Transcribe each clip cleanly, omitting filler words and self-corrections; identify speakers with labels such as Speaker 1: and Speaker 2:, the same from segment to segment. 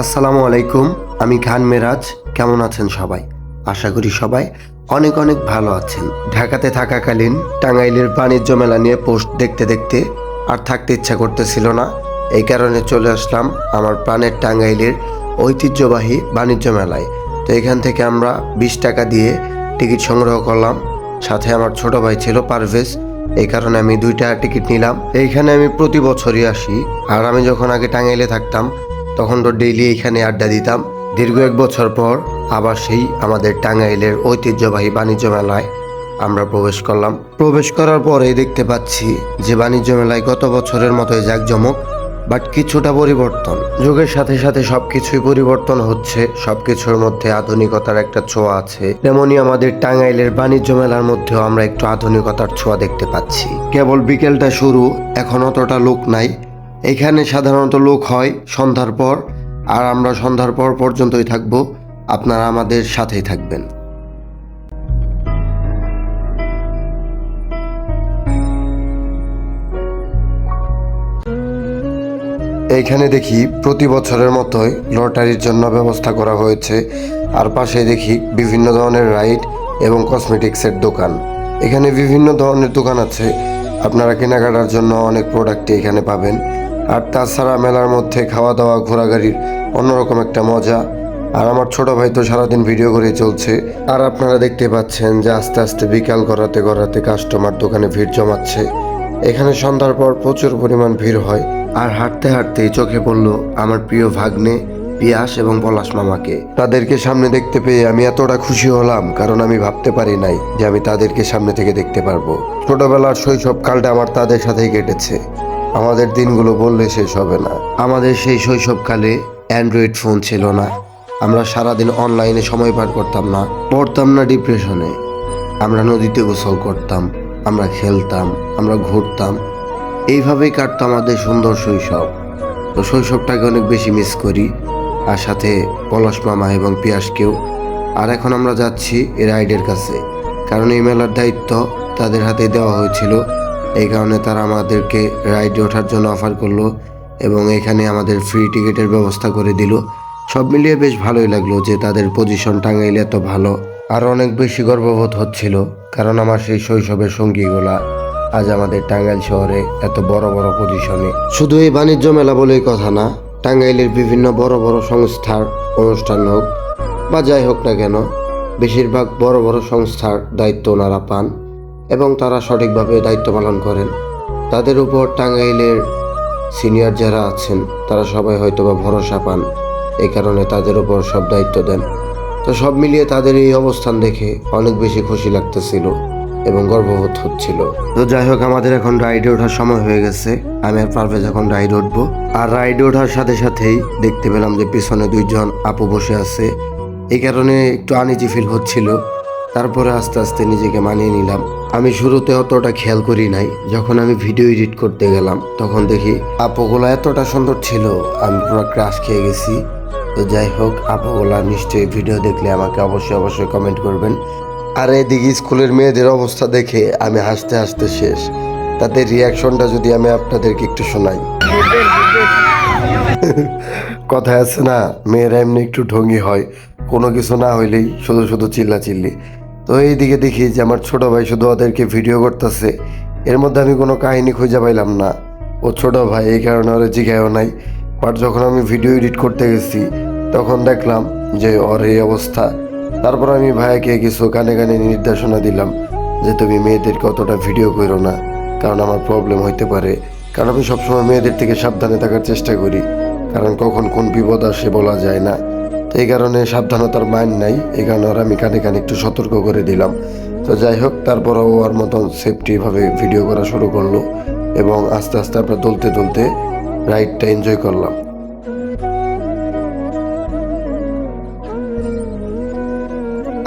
Speaker 1: আসসালামু আলাইকুম। আমি খান মেরাজ। কেমন আছেন সবাই? আশা করি সবাই অনেক অনেক ভালো আছেন। ঢাকাতে থাকাকালীন টাঙ্গাইলের বাণিজ্য মেলা নিয়ে পোস্ট দেখতে দেখতে আর থাকতে ইচ্ছা করতেছিল না। এই কারণে চলে আসলাম আমার প্রাণের টাঙ্গাইলের ঐতিহ্যবাহী বাণিজ্য মেলায়। তো এখান থেকে আমরা 20 টাকা দিয়ে টিকিট সংগ্রহ করলাম। সাথে আমার ছোট ভাই ছিল পারভেজ। এই কারণে আমি 2টা টিকিট নিলাম। এইখানে আমি প্রতি বছরই আসি। আর আমি যখন আগে টাঙ্গাইলে থাকতাম তখন তো ডেইলি এখানে আড্ডা দিতাম। দীর্ঘ 1 বছর পর আবার সেই আমাদের টাঙ্গাইলের ঐতিহ্যবাহী বাণিজ্য মেলায় আমরা প্রবেশ করলাম। প্রবেশ করার পরেই দেখতে পাচ্ছি যে বাণিজ্য মেলায় গত বছরের মতোই জাঁকজমক, বাট কিছুটা পরিবর্তন। যুগের সাথে সাথে সবকিছুই পরিবর্তন হচ্ছে, সবকিছুর মধ্যে আধুনিকতার একটা ছোঁয়া আছে। তেমনি আমাদের টাঙ্গাইলের বাণিজ্য মেলার মধ্যেও আমরা একটু আধুনিকতার ছোঁয়া দেখতে পাচ্ছি। কেবল বিকেলটা শুরু, এখন অতটা লোক নাই। এখানে সাধারণত লোক হয় সন্ধ্যার পর, আর আমরা সন্ধ্যার পর পর্যন্তই থাকবো। আপনারা আমাদের সাথেই থাকবেন। এইখানে দেখি প্রতি বছরের মতোই লটারির জন্য ব্যবস্থা করা হয়েছে। আর পাশে দেখি বিভিন্ন ধরনের রাইড এবং কসমেটিক্সের দোকান। এখানে বিভিন্ন ধরনের দোকান আছে, আপনারা কেনাকাটার জন্য অনেক প্রোডাক্টই এখানে পাবেন। আর তাছাড়া মেলার মধ্যে খাওয়া দাওয়া ঘোরাঘুরির অন্যরকম একটা মজা। আর আমার ছোট ভাই তো সারাদিন ভিডিও করে চলছে। আর আপনারা দেখতে পাচ্ছেন যে আস্তে আস্তে বিকাল গড়াতে গড়াতে কাস্টমার দোকানে ভিড় জমাচ্ছে। এখানে সন্ধ্যার পর প্রচুর পরিমাণ ভিড় হয়। আর হাঁটতে হাঁটতেই চোখে পড়ল আমার প্রিয় ভাগ্নে পিয়াস এবং পলাশ মামাকে। তাদেরকে সামনে দেখতে পেয়ে আমি এতটা খুশি হলাম, কারণ আমি ভাবতে পারি নাই যে আমি তাদেরকে সামনে থেকে দেখতে পারবো। ছোটবেলার শৈশবকালটা আমার তাদের সাথেই কেটেছে। আমাদের দিনগুলো বললে শেষ হবে না। আমাদের সেই শৈশবকালে অ্যান্ড্রয়েড ফোন ছিল না। আমরা সারাদিন অনলাইনে সময় পার করতাম না, পড়তাম না ডিপ্রেশনে। আমরা নদীতে গোসল করতাম, আমরা খেলতাম, আমরা ঘুরতাম। এইভাবেই কাটতো আমাদের সুন্দর শৈশব। তো শৈশবটাকে অনেক বেশি মিস করি, আর সাথে পলাশ মামা এবং পিয়াসকেও। আর এখন আমরা যাচ্ছি এই রাইডের কাছে, কারণ এই মেলার দায়িত্ব তাদের হাতে দেওয়া হয়েছিল। এই কারণে তারা আমাদেরকে রাইডে ওঠার জন্য অফার করলো এবং এখানে আমাদের ফ্রি টিকিটের ব্যবস্থা করে দিল। সব মিলিয়ে বেশ ভালোই লাগলো যে তাদের পজিশন টাঙ্গাইলে এত ভালো। আর অনেক বেশি গর্ববোধ হচ্ছিল, কারণ আমার সেই শৈশবের সঙ্গীগুলা আজ আমাদের টাঙ্গাইল শহরে এত বড় বড় পজিশনে। শুধু এই বাণিজ্য মেলা বলেই কথা না, টাঙ্গাইলের বিভিন্ন বড় বড় সংস্থার অনুষ্ঠান হোক বা যাই হোক না কেন, বেশিরভাগ বড় বড় সংস্থার দায়িত্ব ওনারা পান এবং তারা সঠিকভাবে দায়িত্ব পালন করেন। তাদের উপর টাঙ্গাইলের সিনিয়র যারা আছেন তারা সবাই হয়তোবা ভরসা পান, এই কারণে তাদের উপর সব দায়িত্ব দেন। তো সব মিলিয়ে তাদের এই অবস্থান দেখে অনেক বেশি খুশি লাগতেছিল এবং গর্ববোধ হচ্ছিল। তো যাই হোক, আমাদের এখন রাইডে ওঠার সময় হয়ে গেছে। আমি আর পারভেজ এখন রাইডে উঠবো। আর রাইডে ওঠার সাথে সাথেই দেখতে পেলাম যে পিছনে 2জন আপু বসে আছে। এই কারণে একটু আনইজি ফিল হচ্ছিল। তারপরে আস্তে আস্তে নিজেকে মানিয়ে নিলাম। আমি শুরুতে অতটা খেয়াল করি নাই। যখন আমি ভিডিও এডিট করতে গেলাম তখন দেখি আপুগুলা এতটা সুন্দর ছিল, আমি পুরো ক্রাশ খেয়ে গেছি। তো যাই হোক, আপুগুলা নিশ্চয়ই ভিডিও দেখলে আমাকে অবশ্যই কমেন্ট করবেন। আর এদিকে স্কুলের মেয়েদের অবস্থা দেখে আমি হাসতে হাসতে শেষ। তাদের রিয়াকশনটা যদি আমি আপনাদেরকে একটু শোনাই। কথায় আছে না, মেয়েরা এমনি একটু ঢঙ্গি হয়, কোনো কিছু না হইলেই শুধু শুধু চিল্লাচিল্লি। তো এইদিকে দেখি যে আমার ছোট ভাই শুধু ওদেরকে ভিডিও করতেছে। এর মধ্যে আমি কোনো কাহিনী খুঁজে পাইলাম না। ও ছোট ভাই, এই কারণে ওরা জিগায়ও নাই। বাট যখন আমি ভিডিও এডিট করতে গেছি তখন দেখলাম যে ওর এই অবস্থা। তারপর আমি ভাইয়াকে কিছু কানে কানে নির্দেশনা দিলাম যে তুমি মেয়েদেরকে অতটা ভিডিও করো না, কারণ আমার প্রবলেম হইতে পারে। কারণ আমি সবসময় মেয়েদের থেকে সাবধানে থাকার চেষ্টা করি, কারণ কখন কোন বিপদ আসে বলা যায় না। তো এই কারণে সাবধানতার মাইন্ড নাই, এই কারণে ওরা আমি কানে কানে একটু সতর্ক করে দিলাম। তো যাই হোক, তারপরও ওর মতন সেফটিভাবে ভিডিও করা শুরু করলো এবং আস্তে আস্তে আমরা তুলতে তুলতে রাইডটা এনজয় করলাম।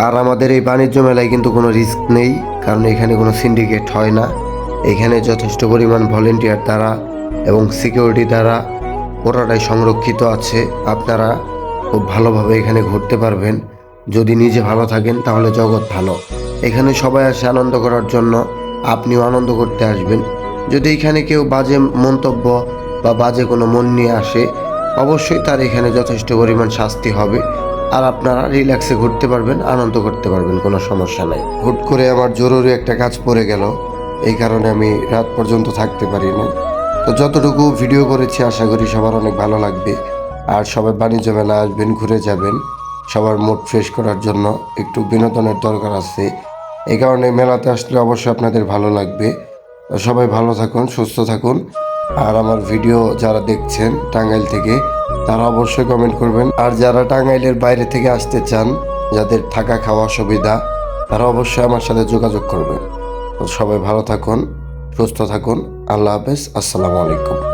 Speaker 1: আর আমাদের এই বাণিজ্য মেলায় কিন্তু কোনো রিস্ক নেই, কারণ এখানে কোনো সিন্ডিকেট হয় না। এখানে যথেষ্ট পরিমাণ ভলেন্টিয়ার দ্বারা এবং সিকিউরিটি দ্বারা পুরোটাই সংরক্ষিত আছে। আপনারা খুব ভালোভাবে এখানে ঘুরতে পারবেন। যদি নিজে ভালো থাকেন তাহলে জগৎ ভালো। এখানে সবাই আসে আনন্দ করার জন্য, আপনিও আনন্দ করতে আসবেন। যদি এখানে কেউ বাজে মন্তব্য বা বাজে কোনো মন নিয়ে আসে অবশ্যই তার এখানে যথেষ্ট পরিমাণ শাস্তি হবে। আর আপনারা রিল্যাক্সে ঘুরতে পারবেন, আনন্দ করতে পারবেন, কোনো সমস্যা নাই। হুট করে আমার জরুরি একটা কাজ পড়ে গেল, এই কারণে আমি রাত পর্যন্ত থাকতে পারিনি। তো যতটুকু ভিডিও করেছি আশা করি সবার অনেক ভালো লাগবে। আর সবাই বাণিজ্য মেলা আসবেন, ঘুরে যাবেন। সবার মুড ফ্রেশ করার জন্য একটু বিনোদনের দরকার আছে, এই কারণে মেলাতে আসলে অবশ্যই আপনাদের ভালো লাগবে। তো সবাই ভালো থাকুন, সুস্থ থাকুন। আর আমার ভিডিও যারা দেখছেন টাঙ্গাইল থেকে, তারা অবশ্যই কমেন্ট করবেন। আর যারা টাঙ্গাইলের বাইরে থেকে আসতে চান, যাদের থাকা খাওয়া সুবিধা, তারা অবশ্যই আমার সাথে যোগাযোগ করবেন। তো সবাই ভালো থাকুন, সুস্থ থাকুন। আল্লাহ হাফেজ, আসসালামু আলাইকুম।